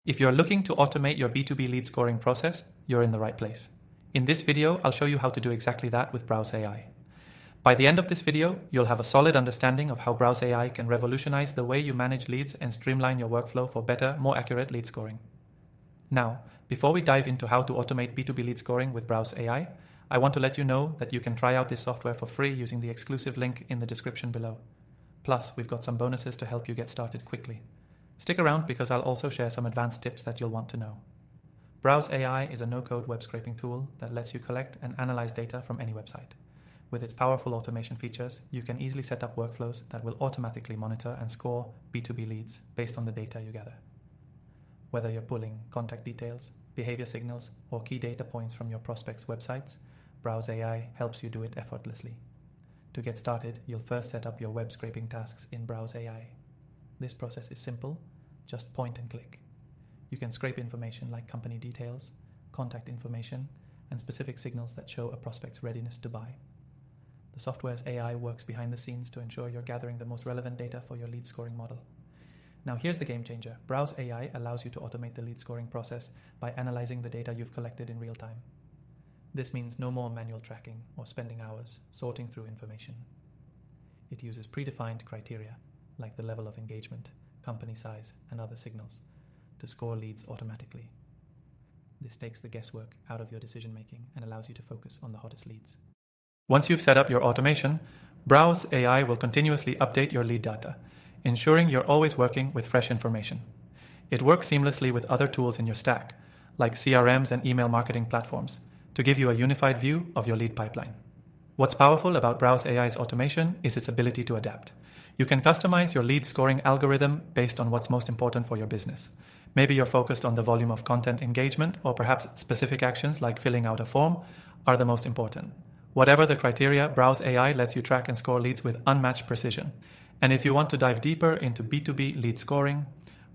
If you're looking to automate your B2B lead scoring process, you're in the right place. In this video, I'll show you how to do exactly that with Browse AI. By the end of this video, you'll have a solid understanding of how Browse AI can revolutionize the way you manage leads and streamline your workflow for better, more accurate lead scoring. Now, before we dive into how to automate B2B lead scoring with Browse AI, I want to let you know that you can try out this software for free using the exclusive link in the description below. Plus, we've got some bonuses to help you get started quickly. Stick around because I'll also share some advanced tips that you'll want to know. Browse AI is a no-code web scraping tool that lets you collect and analyze data from any website. With its powerful automation features, you can easily set up workflows that will automatically monitor and score B2B leads based on the data you gather. Whether you're pulling contact details, behavior signals, or key data points from your prospects' websites, Browse AI helps you do it effortlessly. To get started, you'll first set up your web scraping tasks in Browse AI. This process is simple, just point and click. You can scrape information like company details, contact information, and specific signals that show a prospect's readiness to buy. The software's AI works behind the scenes to ensure you're gathering the most relevant data for your lead scoring model. Now here's the game changer. Browse AI allows you to automate the lead scoring process by analyzing the data you've collected in real time. This means no more manual tracking or spending hours sorting through information. It uses predefined criteria, like the level of engagement, company size, and other signals, to score leads automatically. This takes the guesswork out of your decision making and allows you to focus on the hottest leads. Once you've set up your automation, Browse AI will continuously update your lead data, ensuring you're always working with fresh information. It works seamlessly with other tools in your stack, like CRMs and email marketing platforms, to give you a unified view of your lead pipeline. What's powerful about Browse AI's automation is its ability to adapt. You can customize your lead scoring algorithm based on what's most important for your business. Maybe you're focused on the volume of content engagement, or perhaps specific actions like filling out a form are the most important. Whatever the criteria, Browse AI lets you track and score leads with unmatched precision. And if you want to dive deeper into B2B lead scoring,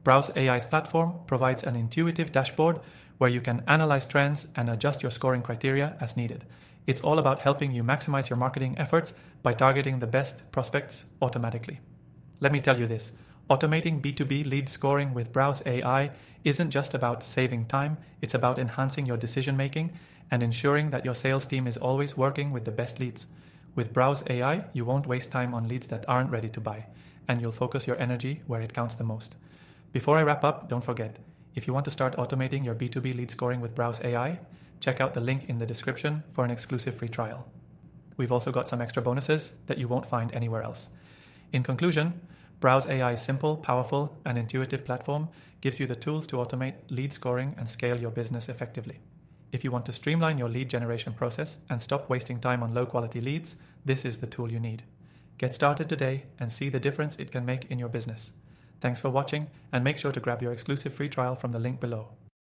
Browse AI's platform provides an intuitive dashboard where you can analyze trends and adjust your scoring criteria as needed. It's all about helping you maximize your marketing efforts by targeting the best prospects automatically. Let me tell you this, automating B2B lead scoring with Browse AI isn't just about saving time, it's about enhancing your decision making and ensuring that your sales team is always working with the best leads. With Browse AI, you won't waste time on leads that aren't ready to buy, and you'll focus your energy where it counts the most. Before I wrap up, don't forget, if you want to start automating your B2B lead scoring with Browse AI, check out the link in the description for an exclusive free trial. We've also got some extra bonuses that you won't find anywhere else. In conclusion, Browse AI's simple, powerful, and intuitive platform gives you the tools to automate lead scoring and scale your business effectively. If you want to streamline your lead generation process and stop wasting time on low-quality leads, this is the tool you need. Get started today and see the difference it can make in your business. Thanks for watching, and make sure to grab your exclusive free trial from the link below.